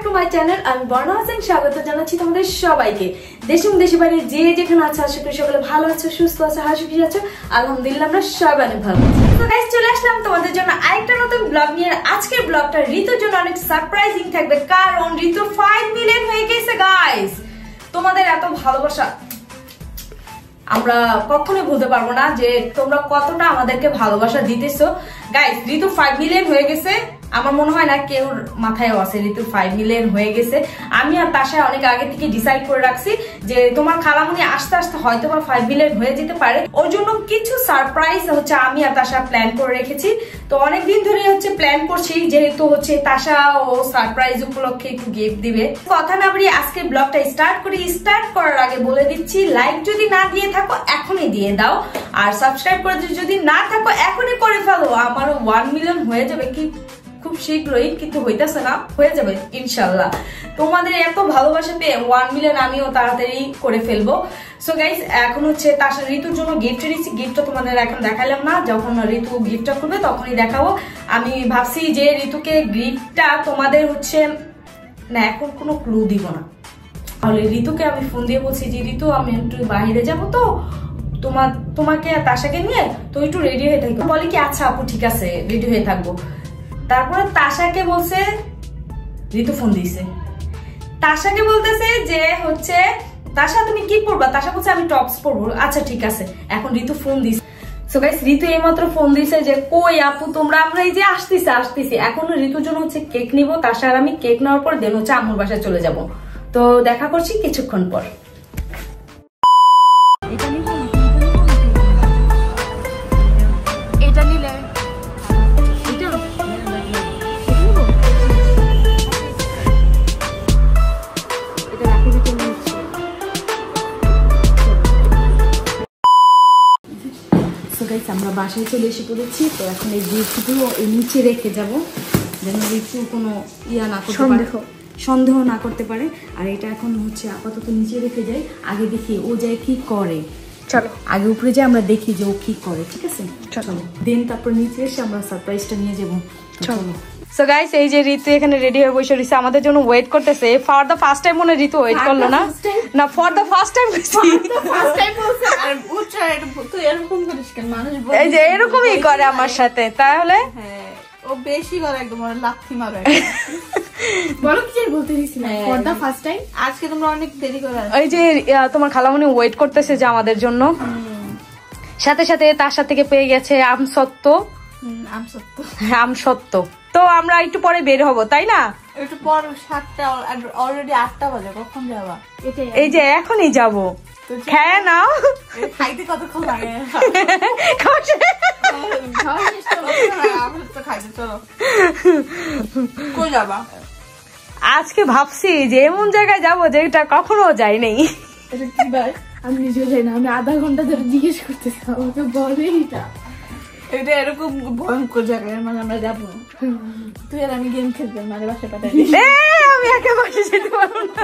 To my channel. আমি বর্ণা হোসেন, স্বাগত জানাচ্ছি তোমাদের সবাইকে। দেশ এবং দেশের বাইরে যে যেখানে আছো, আশা করি সকলে ভালো আছো, সুস্থ আছো, হাসি খুশি আছো। আলহামদুলিল্লাহ আমরা সবাই অনেক ভালো আছি। তো গাইস, চলে আসলাম তোমাদের জন্য আরেকটা নতুন ব্লগ নিয়ে। আজকের ব্লগটা ঋতুর জন্য অনেক সারপ্রাইজিং থাকবে, কারণ ঋতু 5 মিলিয়ন হয়ে গেছে গাইস। তোমাদের এত ভালোবাসা আমরা কখনোই ভুলতে পারবো না, যে তোমরা কতটা আমাদেরকে ভালোবাসা দিতেছো গাইস। ঋতু 5 মিলিয়ন হয়ে গেছে, আমার মনে হয় না কেউ মাথায়ও আছে ঋতু 5 মিলিয়ন হয়ে গেছে। আমি আর তাশা অনেক আগে থেকে ডিসাইড করে রাখছি যে তোমার খালামুনি আস্তে আস্তে হয়তো বা 5 মিলিয়ন হয়ে যেতে পারে। ওর জন্য কিছু সারপ্রাইজ হচ্ছে আমি আর তাশা প্ল্যান করে রেখেছি। তো অনেকদিন ধরে হচ্ছে প্ল্যান করছি, যেহেতু হচ্ছে তাশা ও সারপ্রাইজ উপলক্ষে একটু গিফট দিবে। কথা না বাড়িয়ে আজকে ব্লগটা স্টার্ট করি। স্টার্ট করার আগে বলে দিচ্ছি, লাইক যদি না দিয়ে থাকো এখনই দিয়ে দাও, আর সাবস্ক্রাইব করে যদি না থাকো এখনই করে ফেলো। আমারও 1 মিলিয়ন হয়ে যাবে কি খুব শীঘ্রই, কিন্তু হইতেছে না, হয়ে যাবে ইনশাল্লাহ। তোমাদের এত ভালোবাসা পেয়ে 1 মিলিয়ন আমিও তাড়াতাড়ি করে ফেলবো। সো গাইস, এখন হচ্ছে তার ঋতুর জন্য গিফট দিচ্ছি। গিফটটা তোমাদের এখন দেখালাম না, যখন ঋতু গিফটটা করবে তখনই দেখাবো। আমি ভাবছি যে ঋতুকে গিফটটা তোমাদের হচ্ছে না, এখন কোনো ক্লু দিব না। তাহলে ঋতুকে আমি ফোন দিয়ে বলছি যে ঋতু আমি একটু বাইরে যাবো, তো তোমাকে তাশাকে নিয়ে তো একটু রেডি হয়ে থাকবো। বলে কি আচ্ছা আপু ঠিক আছে, রেডি হয়ে থাকবো। তারপরে তাশাকে বলছে, ঋতু ফোন দিয়েছে, তাশাকে বলতেছে যে হচ্ছে তাশা তুমি কি পরবা? তাশা বলছে আমি টপস পরবো। আচ্ছা ঠিক আছে। এখন ঋতু ফোন দিছে। সো গাইস, ঋতু এইমাত্র ফোন দিছে যে কই আপু তোমরা, আমরা এই যে আসতেছি। এখন ঋতুর জন্য হচ্ছে কেক নিবো। তাশা আর আমি কেক নেওয়ার পর দেন হচ্ছে আম্মুর বাসায় চলে যাব। তো দেখা করছি কিছুক্ষণ পর। আমরা বাসায় চলে এসে পড়েছি। তো এখন এই গিফটগুলো এই নিচে রেখে যাব, যেন ঋতু কোনো না করতে পারে, সন্দেহ না করতে পারে। আর এটা এখন হচ্ছে আপাতত নিচে রেখে যাই, আগে দেখি ও যায় কি করে। চলো আগে উপরে যাই, আমরা দেখি যে ও কি করে। ঠিক আছে চলো, দেন তারপর নিচে এসে আমরা সারপ্রাইজটা নিয়ে যাবো। চলো। সো গাইস, এই যে ঋতু এখানে রেডি হয়ে বসে রয়েছে, আমাদের জন্য ওয়েট করতেছে। ফর দ্য ফার্স্ট টাইম মনে ঋতু ওয়েট করলো না, না ফর দ্য ফার্স্ট টাইম এই যে এরকমই করে আমার সাথে। তাহলে ও বেশি করে একদম লাথি মারে। বলো কি বলতে দিছিলাম, ফর দ্য ফার্স্ট টাইম। আজকে তোমরা অনেক দেরি করে। এই যে তোমার খালামণি ওয়েট করতেছে যে আমাদের জন্য। সাথে সাথে তার সাথে থেকে পেয়ে গেছে আমসত্ত্ব। তো আমরা একটু পরে বের হব, তাই না? একটু পর 7টা, অলরেডি 8টা বাজে। কখন যাবা? এই যে এখনই যাবো। খেয়ে নাও। খাইতে কতক্ষণ লাগে? কই যাবা? আজকে ভাবছি যে এমন জায়গায় যাবো যেটা কখনো যাই নাই। আমি নিজেও যাই না, আমি আধা ঘন্টা ধরে জিজ্ঞেস করতেছি, আমাকে বলে এটা এরকম ভয়ঙ্কর জায়গায় মানে আমরা যাবো। তুই আর আমি গেম খেলতে মানে বাসায় পাঠাই। আমি একা বাসে যেতে পারবো না।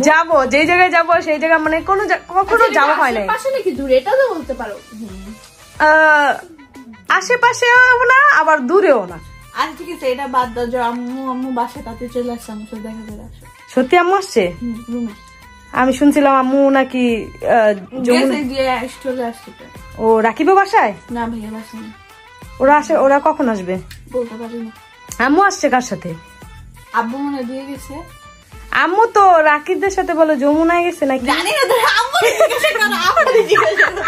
যাবো যে জায়গায় যাবো সেই জায়গায় মানে কখনো যাওয়া হয় না। পাশে নাকি দূরে, এটা তো বলতে পারো। আশেপাশেও না আবার দূরেও না। আচ্ছা ঠিক আছে, এটা বাদ দাও। যে আম্মু বাসায় তাতে চলে আসছে, আমার সাথে দেখা করে আসো। সত্যি আম্মু আসছে? রুমে আমি শুনছিলাম আম্মু নাকি চলে আসছে। ও রাকিবের বাসায়? না ভাইয়া বাসায়। ওরা কখন আসবে বলতে পারি না। আম্মু আসছে কার সাথে? আব্বু মনে দিয়ে গেছে। আম্মু তো রাকিবদের সাথে বলো যমুনায় গেছে নাকি জানি না। আম্মু জিজ্ঞাসা করো, আমারে জিজ্ঞাসা করো।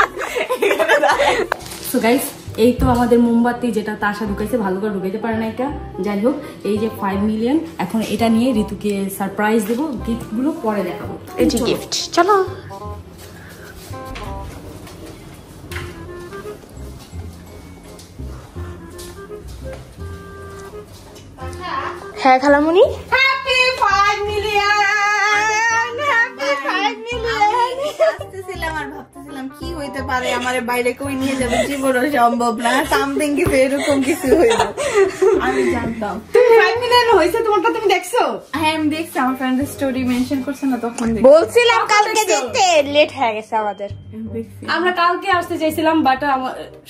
সো গাইস, এই তো আমাদের মোমবাতি, যেটা তাশা ঢুকাইছে, ভালো করে ঢুকাইতে পারে না এটা। যাই হোক, এই যে 5 মিলিয়ন, এখন এটা নিয়ে ঋতুকে সারপ্রাইজ দেবো। গিফট গুলো পরে দেখাবো। এই যে গিফট, চলো। হ্যাঁ খালামুনি, হ্যাপি 5 মিলিয়ন, হ্যাপি 5 মিলিয়ন। আসতেছিলাম আর ভাবতেছিলাম কি হইতে পারে, আমারে বাইরে কই নিয়ে যাবে, জীবনও সম্ভব না। সামথিং কিছু এরকম কিছু হইলো, আমি জানতাম। তুমি 5 মিলিয়ন হয়েছে তোমারটা, তুমি দেখছো? হ্যাঁ আমি দেখছি, আমার ফ্রেন্ডের স্টোরি মেনশন করছে না তখন বলছিলাম কালকে দেখতে, লেট হয়ে গেছে আমাদের। আমরা কালকে আসতে চাইছিলাম, বাট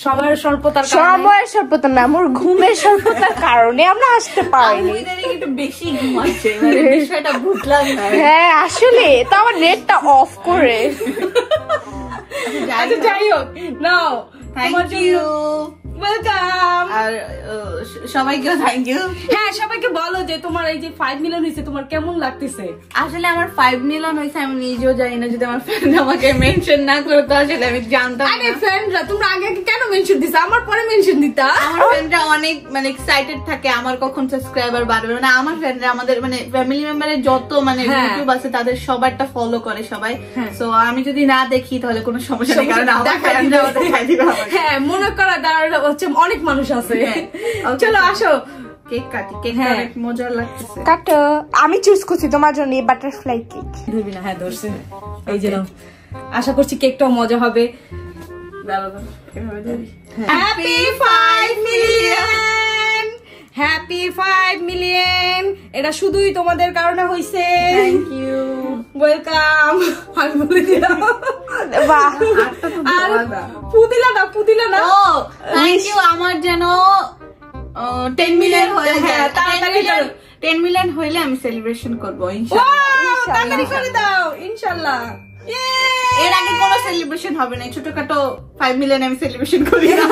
সময়ের স্বল্পতার সময়ের স্বল্পতা না, আমার ঘুমের স্বল্পতার কারণে আমরা আসতে পারিনি। একটু বেশি ঘুমাচ্ছে, মানে বিষয়টা বুঝলাম না। হ্যাঁ আসলে তো আমার নেটটা অফ করে। আচ্ছা যাই হোক, নাও থ্যাংক ইউ, ওয়েলকাম। আর সবাইকেও থ্যাংক ইউ। হ্যাঁ সবাইকে বলো যে তোমার এই যে 5 মিলিয়ন হয়েছে তোমার কেমন লাগতেছে। আসলে আমার 5 মিলিয়ন হয়েছে আমি নিজেও জানি না, যদি আমার ফ্রেন্ড আমাকে মেনশন না করতো আসলে আমি জানতাম আরে না। ফ্রেন্ডরা তোমরা আগে কেন মেনশন দিছো, আমার পরে মেনশন দিতা। আমার ফ্রেন্ডরা অনেক মানে এক্সাইটেড থাকে আমার কখন সাবস্ক্রাইবার বাড়বে, মানে আমার ফ্রেন্ডরা আমাদের মানে ফ্যামিলি মেম্বারের যত মানে ইউটিউব আছে তাদের সবারটা ফলো করে সবাই। সো আমি যদি না দেখি তাহলে কোনো সমস্যা নেই, কারণ আমার ফ্রেন্ডরাও দেখাই দিবে আমাকে। হ্যাঁ মনে করা দাঁড়ানো হচ্ছে অনেক মানুষ আছে। চলো আসো কেক কাটি, কেক অনেক মজার লাগতেছে। কাটো, আমি চুজ করছি তোমার জন্য এই বাটারফ্লাই কেক। ধরবি না? হ্যাঁ ধরছে, এই যে নাও। আশা করছি কেকটাও মজা হবে। Happy 5 million, happy 5 million. এটা শুধুই তোমাদের কারণে হইছে। Thank you, welcome. আমি বলে দিলাম। বাহ, আর পুদিলা না। ও থ্যাংক ইউ। আমার যেন 10 মিলিয়ন হয়ে যায়। হ্যাঁ, তাড়াতাড়ি করো। 10 মিলিয়ন হইলে আমি সেলিব্রেশন করবো Wow, ইনশাআল্লাহ। তাড়াতাড়ি করে দাও ইনশাআল্লাহ। এর আগে কোনো সেলিব্রেশন হবে না, ছোটখাটো 5 মিলিয়ন আমি সেলিব্রেশন করি না।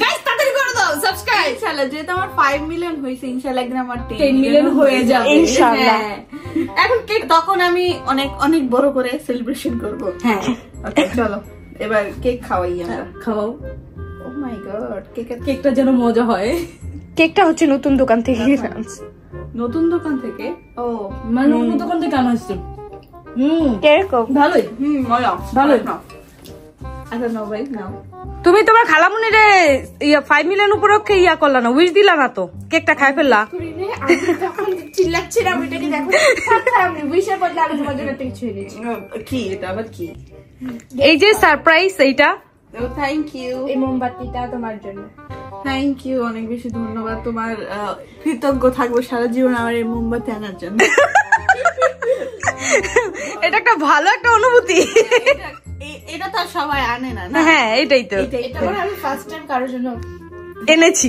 গাইস তাড়াতাড়ি করে দাও সাবস্ক্রাইব। ইনশাআল্লাহ যেহেতু আমার 5 মিলিয়ন হয়েছে, ইনশাআল্লাহ একদিন আমার 10 মিলিয়ন হয়ে যাবে ইনশাআল্লাহ। হ্যাঁ। এখন কেক তখন আমি অনেক অনেক বড় করে সেলিব্রেশন করব। হ্যাঁ ওকে চলো এবার কেক খাওয়াই আমরা। খাও। ও মাই গড, কেকটা যেন মজা হয়। কেকটা হচ্ছে নতুন দোকান থেকে আনছি। নতুন দোকান থেকে? ও মানে অন্য দোকান থেকে আনা হয়েছে। কিরকম? ভালোই। মজা ভালোই। আচ্ছা নাও ভাই নাও। তুমি তোমার খালামুনি রে 5 মিলিয়ন উপলক্ষে করলা না, উইশ দিলা না তো, কেকটা খাই ফেললা। চিল্লাচ্ছিলাম এটাকে দেখো, আমি উইশের বদলে আমি তোমার জন্য একটা কিছু এনেছি। কি এটা আবার কি? এই যে সারপ্রাইজ এইটা। ও থ্যাংক ইউ। এই মোমবাতিটা তোমার জন্য। থ্যাংক ইউ, অনেক বেশি ধন্যবাদ। তোমার কৃতজ্ঞ থাকবো সারা জীবন আমার এই মোমবাতি আনার জন্য। এটা একটা ভালো একটা অনুভূতি। এটা তো আর সবাই আনে না। হ্যাঁ এটাই তো এটা মানে আমি ফার্স্ট টাইম কারোর জন্য এনেছি।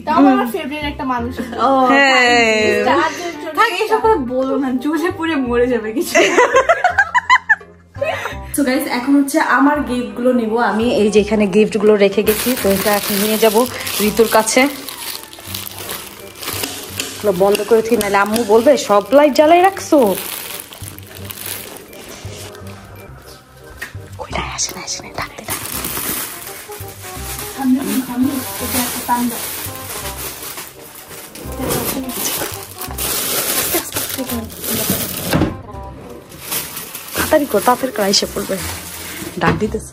তাও আমার ফেভারিট একটা মানুষ। ও হ্যাঁ থাক, এসব বলো না, জোরে পুরে মরে যাবে কিছু। সো গাইস এখন হচ্ছে আমার গিফট গুলো নিব আমি। এই যে এখানে গিফট গুলো রেখে গেছি, তো এটা এখন নিয়ে যাব ঋতুর কাছে। বন্ধ করেছি, নাহলে আম্মু বলবে সব লাইট জ্বালাই রাখছো। আসে না ডাকতে ডাক। তাড়াতাড়ি কর, তাড়াতাড়ি কর, এসে পড়বে। ডাক দিতেছে।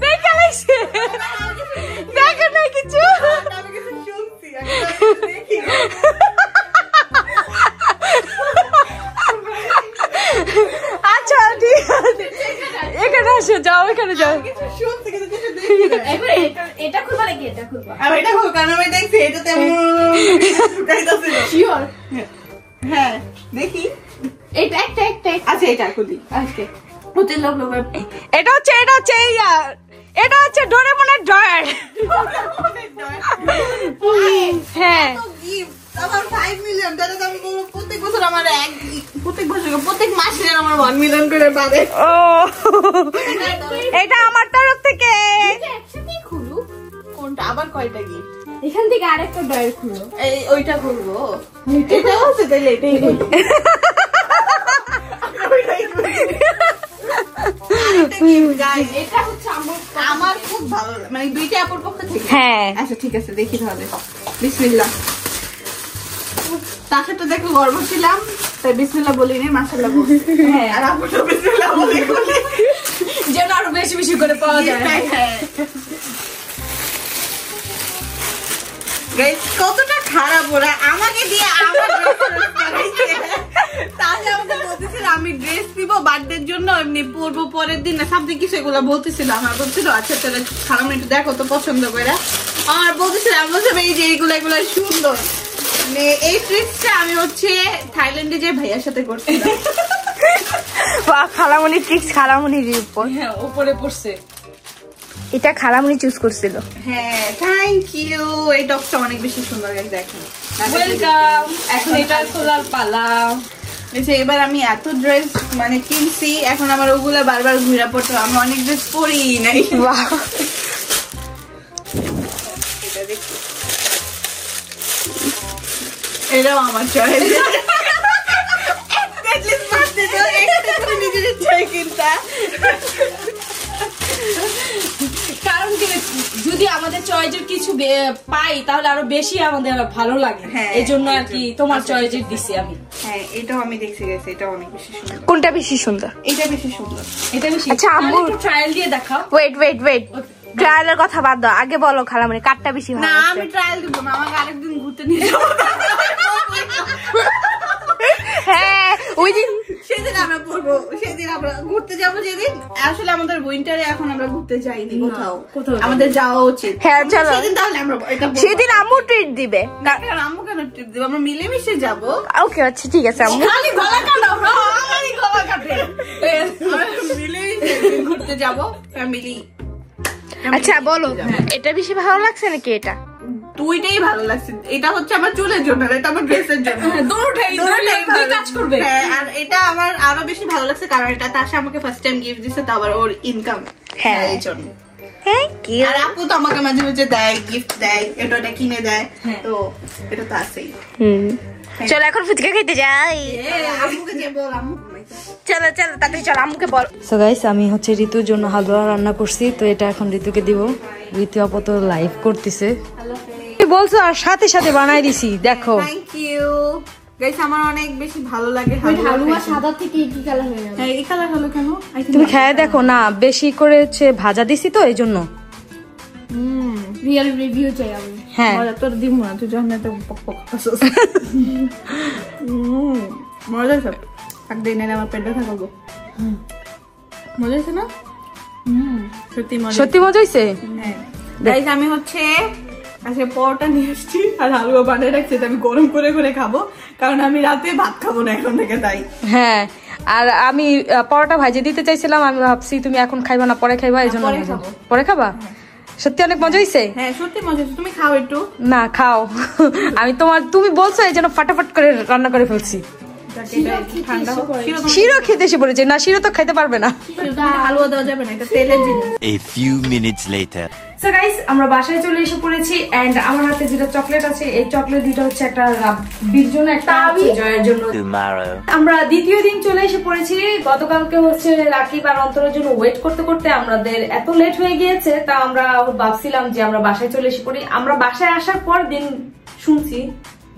দেখে নাই কিছু। আচ্ছা ঠিক আছে, এখানে আসো, যাও এখানে যাও। এটা খুলবা নাকি? এটা খুলবা? এটা হোক, কারণ আমি দেখছি এটা তেমন। হ্যাঁ দেখি। এটা একটা আচ্ছা এটা খুলি আজকে। হতে লোক লোক এটা হচ্ছে এটা হচ্ছে ডোরেমনের ড্রয়ার। হ্যাঁ আমার 5 মিলিয়ন, তাহলে তো আমি বলবো প্রত্যেক বছর আমার প্রত্যেক মাসে আমার 1 মিলিয়ন করে বাড়ে। ও এটা আমার তরফ থেকে। একসাথেই খুলু। কোনটা আবার কয়টা গিফট? এখান থেকে আরেকটা ড্রয়ার খুলো। এই ওইটা খুলবো। এটা হচ্ছে তাহলে এটাই খুলি। এটা হচ্ছে আমার খুব ভালো লাগে, মানে দুইটা আপুর পক্ষ থেকে। হ্যাঁ আচ্ছা ঠিক আছে, দেখি তাহলে। বিসমিল্লাহ। তাকে তো দেখো গর্ব ছিলাম, তাই বিসমিল্লাহ বলিনি, মাশাআল্লাহ বলছি। হ্যাঁ আর আপু তো বিসমিল্লাহ বলে খুলে যেন আরো বেশি বেশি করে পাওয়া যায়। গাইস কতটা খারাপ ওরা আমাকে দিয়ে আমার তাহলে আমাকে বলতেছিল আমি ড্রেস দিব বার্থডের জন্য এমনি পরবো পরের দিন না সামথিং কিছু এগুলো বলতেছিল আমার বলছিল আচ্ছা তাহলে খারাপ একটু দেখো তো পছন্দ করে আর বলতেছিল আমি বলছিলাম এই যে এগুলো সুন্দর মানে এই ট্রিক্সটা আমি হচ্ছে থাইল্যান্ডে যে ভাইয়ার সাথে করছিলাম খালামণি ট্রিক্স খালামণির উপর হ্যাঁ উপরে পড়ছে এটা খালামণি চুজ করছিল হ্যাঁ থ্যাংক ইউ এই টপটা অনেক বেশি সুন্দর দেখেন ওয়েলকাম এখন এটা খোলার পালা এবার আমি এত ড্রেস মানে কিনছি এখন আমার ওগুলা বারবার ঘুরে পড়তে আমি অনেক ড্রেস পরি নাই এটাও আমার চয়েস কারণ কি যদি আমাদের চয়েসের কিছু পাই তাহলে আরো বেশি আমাদের ভালো লাগে এই জন্য আর কি তোমার চয়েসের দিছি আমি হ্যাঁ এটাও আমি দেখছি গেছি এটা অনেক বেশি সুন্দর কোনটা বেশি সুন্দর এটা বেশি সুন্দর এটা বেশি আচ্ছা আম্মু ট্রায়াল দিয়ে দেখাও ওয়েট ট্রায়ালের কথা বাদ দাও আগে বলো খালামণি কাটটা বেশি ভালো না আমি ট্রায়াল দিব না আমাকে আরেকদিন ঘুরতে নিয়ে যাবো হ্যাঁ ওই দিন সেদিন আমরা পড়বো সেদিন আমরা ঘুরতে যাবো যেদিন আসলে আমাদের উইন্টারে এখন আমরা ঘুরতে যাইনি কোথাও আমাদের যাওয়া উচিত হ্যাঁ চলো সেদিন তাহলে আমরা এটা সেদিন আম্মু ট্রিট দিবে আম্মু কেন ট্রিপ দিব আমরা মিলেমিশে যাবো ওকে আচ্ছা ঠিক আছে আম্মু খালি গলা কাটাও আমারই গলা কাটে আমরা মিলেমিশে ঘুরতে যাবো ফ্যামিলি আচ্ছা বলো এটা বেশি ভালো লাগছে নাকি এটা দুইটাই ভালো লাগছে এটা হচ্ছে আমার চুলের জন্য এটা আমার ড্রেসের জন্য দুটোই কাজ করবে হ্যাঁ আর এটা আমার আরো বেশি ভালো লাগছে কারণ এটা তাসা আমাকে ফার্স্ট টাইম গিফট দিছে তো আবার ওর ইনকাম হ্যাঁ এই জন্য থ্যাংক ইউ আর আপু তো আমাকে মাঝে মাঝে দেয় গিফট দেয় এটা কিনে দেয় তো এটা তো আছেই চলো এখন ফুচকা খেতে যাই আম্মুকে যে বল আম্মু চলো তাড়াতাড়ি চলো আম্মুকে বল সো গাইস আমি হচ্ছে ঋতুর জন্য হালুয়া রান্না করছি তো এটা এখন ঋতুকে দিব ঋতু আপাতত লাইভ করতেছে বলছো আর সাথে সাথে বানাই দিছি দেখো থ্যাংক ইউ গাইস আমার অনেক বেশি ভালো লাগে হালুয়া সাদা থেকে কি কালার হয়ে গেল এই কালার হলো কেন তুমি খেয়ে দেখো না বেশি করে হচ্ছে ভাজা দিছি তো এই জন্য রিয়েল রিভিউ চাই আমি হ্যাঁ মজা তোর দিব না তুই যখন এত পক পক খাসস মজা সব একদিন এনে আমার পেটে থাকবো মজা হয়েছে না সত্যি মজা হয়েছে হ্যাঁ গাইস আমি হচ্ছে আজকে পরোটা নিয়ে আসছি আর হালুয়া বানিয়ে রাখছি আমি গরম করে করে খাবো কারণ আমি রাতে ভাত খাবো না এখন থেকে তাই হ্যাঁ আর আমি পরোটা ভাজে দিতে চাইছিলাম আমি ভাবছি তুমি এখন খাইবা না পরে খাইবা এই জন্য পরে খাবা সত্যি অনেক মজা হইছে হ্যাঁ সত্যি মজা হয়েছে তুমি খাও একটু না খাও আমি তুমি বলছো এই জন্য ফাটাফাট করে রান্না করে ফেলছি শিরো খেতে এসে পড়েছে না শিরো তো খাইতে পারবে না হালুয়া দেওয়া যাবে না এটা তেলের জিনিস A few minutes later. So guys আমরা বাসায় চলে এসে পড়েছি এন্ড আমার হাতে যেটা চকলেট আছে এই চকলেট দুটো হচ্ছে একটা রাব্বির জন্য একটা জয়ের জন্য Tomorrow. আমরা দ্বিতীয় দিন চলে এসে পড়েছি গতকালকে হচ্ছে রাকিব আর অন্তরের জন্য ওয়েট করতে করতে আমাদের এত লেট হয়ে গিয়েছে তা আমরা ভাবছিলাম যে আমরা বাসায় চলে এসে পড়ি আমরা বাসায় আসার পর দিন শুনছি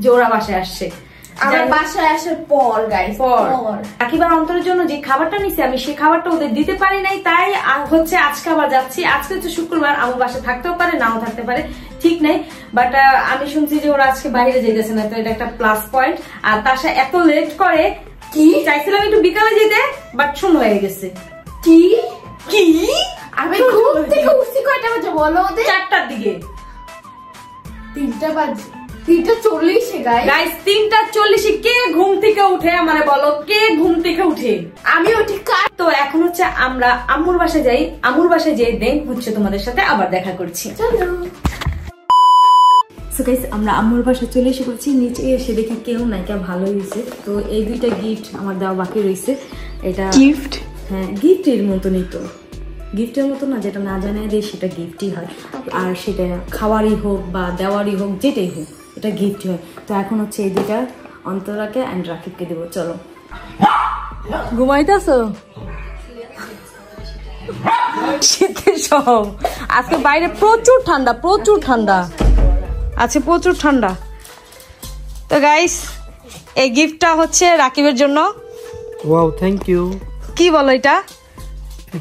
যে ওরা বাসায় আসছে আমরা বাসায় আসার পর গাইস রাকিব আর অন্তরের জন্য যে খাবারটা নিছি আমি সেই খাবারটা ওদের দিতে পারি নাই তাই হচ্ছে আজকে আবার যাচ্ছি আজকে হচ্ছে শুক্রবার আমার বাসায় থাকতেও পারে নাও থাকতে পারে ঠিক নাই বাট আমি শুনছি যে ওরা আজকে বাইরে যেতেছে না তো এটা একটা প্লাস পয়েন্ট আর তার সাথে এত লেট করে কি চাইছিলাম একটু বিকালে যেতে বাট সন্ধ্যা হয়ে গেছে কি কি আমি ঘুম থেকে উঠছি কয়টা বাজে বলো ওদের 4টার দিকে 3টা বাজে 3:40 গাইস 3:40 কে ঘুম থেকে উঠে আমারে বলো কে ঘুম থেকে উঠে আমি উঠি তো এখন হচ্ছে আমরা আম্মুর বাসায় যাই আম্মুর বাসায় যেয়ে দেন হচ্ছে তোমাদের সাথে আবার দেখা করছি চলো সো গাইস আমরা আম্মুর বাসায় চলে এসে পড়ছি নিচে এসে দেখি কেউ নাই কেউ ভালো হয়েছে তো এই দুইটা গিফট আমার দেওয়া বাকি রয়েছে এটা গিফট হ্যাঁ গিফটের মতনই তো গিফটের মতো না যেটা না জানাই দেয় সেটা গিফটই হয় আর সেটা খাওয়ারই হোক বা দেওয়ারই হোক যেটাই হোক এটা গিফট হয় তো এখন হচ্ছে এই দুইটা অন্তরাকে অ্যান্ড রাকিবকে দেবো চলো ঘুমাইতেছো শীতের সব আজকে বাইরে প্রচুর ঠান্ডা আছে প্রচুর ঠান্ডা তো গাইস এই গিফটটা হচ্ছে রাকিবের জন্য ওয়াও থ্যাংক ইউ কি বলো এটা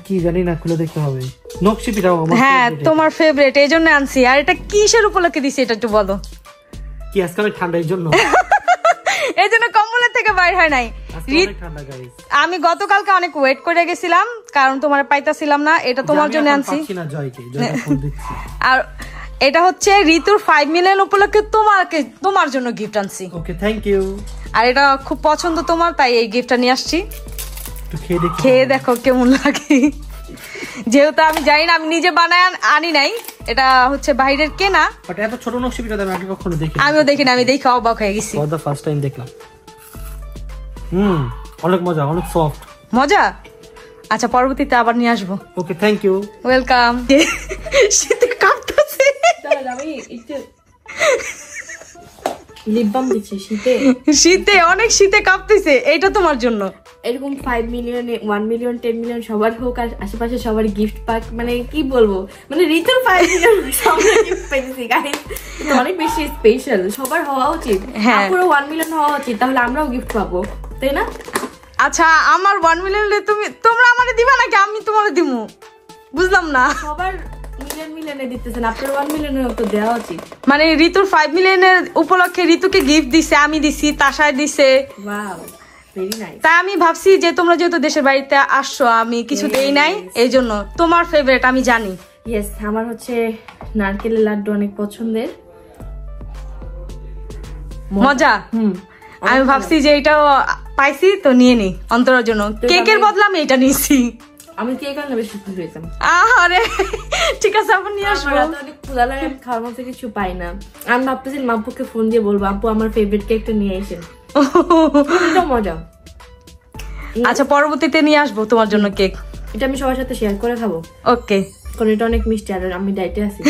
কি জানি না খুলে দেখতে হবে নকশি পিঠাও আমার হ্যাঁ তোমার ফেভারিট এই জন্য আনছি আর এটা কিসের উপলক্ষে দিছি এটা একটু বলো কি আজকে অনেক ঠান্ডা এই জন্য এই জন্য কম্বলের থেকে বাইর হয় নাই। আজকে অনেক ঠান্ডা গাইস। আমি গতকালকে অনেক ওয়েট করে গেছিলাম কারণ তোমার পাইতাছিলাম না, এটা তোমার জন্য আনছি। পাচ্ছি না জয়কে ফোন দিচ্ছি। আর এটা হচ্ছে ঋতুর 5 মিলিয়ন উপলক্ষে তোমার জন্য গিফট আনছি। ওকে থ্যাংক ইউ। আর এটা খুব পছন্দ তোমার, তাই এই গিফটটা নিয়ে আসছি। একটু খেয়ে দেখো কেমন লাগে। যেহেতু আমি জানি না, আমি নিজে বানায় আনি নাই, এটা হচ্ছে বাইরের কেনা। বাট এত ছোট নকশি পিঠা আমি আগে কখনো দেখিনি। আমিও দেখি না, আমি দেখে অবাক হয়ে গেছি। ফর দা ফার্স্ট টাইম দেখলাম। অনেক মজা, অনেক সফট। মজা। আচ্ছা পরবর্তীতে আবার নিয়ে আসবো। Okay thank you. ওয়েলকাম। শীতে কাঁপতেছে। আমি একটু লিপ বাম দিচ্ছি শীতে অনেক শীতে কাঁপতেছে, এইটা তোমার জন্য। এরকম 5 মিলিয়ন 1 মিলিয়ন 10 মিলিয়ন সবার হোক, আর আশেপাশে সবার গিফট পাক, মানে কি বলবো, মানে ঋতুর 5 মিলিয়ন সবার গিফট পেয়েছি গাইস, অনেক বেশি স্পেশাল, সবার হওয়া উচিত। হ্যাঁ পুরো 1 মিলিয়ন হওয়া উচিত, তাহলে আমরাও গিফট পাবো, তাই না? আচ্ছা আমার 1 মিলিয়ন তোমরা আমারে দিবা নাকি আমি তোমারে দিমু? বুঝলাম না। সবার মিলিয়নে দিতেছেন, আপনার 1 মিলিয়নের তো দেওয়া উচিত। মানে ঋতুর 5 মিলিয়নের উপলক্ষে ঋতুকে গিফট দিছে, আমি দিছি, তাসায় দিছে। Wow very nice. তাই আমি ভাবছি যে তোমরা যেহেতু দেশের বাড়িতে আসছো, আমি কিছু দেই নাই, এই জন্য তোমার ফেভারিট আমি জানি। ইয়েস, আমার হচ্ছে নারকেলের লাড্ডু অনেক পছন্দের। মজা। আমি ভাবছি যে এটাও পাইছি তো নিয়ে নি অন্তরের জন্য। কেকের বদলে আমি এটা নিয়েছি। আমি কেক আনলে বেশি খুশি হইতাম। আরে ঠিক আছে, আবার নিয়ে আসবো। অনেক ক্ষুধা লাগে, আমি খাওয়ার মতো কিছু পাই না। আমি ভাবতেছি মাম্পুকে ফোন দিয়ে বলবো, আপু আমার ফেভারিট কেকটা নিয়ে এসেন। এটা মজা। আচ্ছা পরবর্তীতে নিয়ে আসবো তোমার জন্য কেক। এটা আমি সবার সাথে শেয়ার করে খাবো। ওকে। কারণ এটা অনেক মিষ্টি আর আমি ডায়েটে আছি।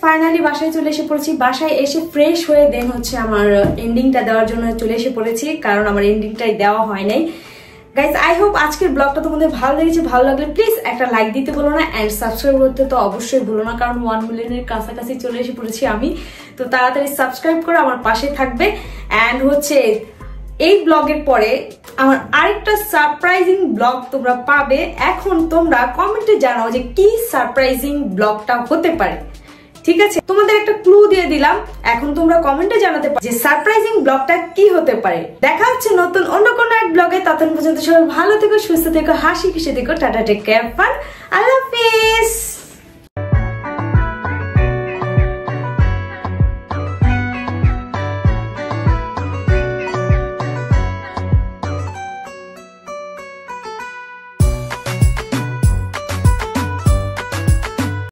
ফাইনালি বাসায় চলে এসে পড়েছি। বাসায় এসে ফ্রেশ হয়ে দেন হচ্ছে আমার এন্ডিংটা দেওয়ার জন্য চলে এসে পড়েছি, কারণ আমার এন্ডিংটাই দেওয়া হয় নাই। গাইস আই হোপ আজকের ব্লগটা তোমাদের ভালো লেগেছে। ভালো লাগলে প্লিজ একটা লাইক দিতে বলো না, অ্যান্ড সাবস্ক্রাইব করতে তো অবশ্যই ভুলো না, কারণ 1 মিলিয়নের কাছাকাছি চলে এসে পড়েছি আমি। তো তাড়াতাড়ি সাবস্ক্রাইব করে আমার পাশে থাকবে। অ্যান্ড হচ্ছে এই ব্লগের পরে আমার আরেকটা সারপ্রাইজিং ব্লগ তোমরা পাবে। এখন তোমরা কমেন্টে জানাও যে কি সারপ্রাইজিং ব্লগটা হতে পারে, ঠিক আছে? তোমাদের একটা ক্লু দিয়ে দিলাম, এখন তোমরা কমেন্টে জানাতে পারো যে সারপ্রাইজিং ব্লগটা কি হতে পারে। দেখা হচ্ছে নতুন অন্য কোনো এক ব্লগে। ততক্ষণ পর্যন্ত সবাই ভালো থেকো, সুস্থ থেকো, হাসি খুশি থেকো। টাটা, টেক কেয়ার, ফান, আল্লাহ হাফেজ।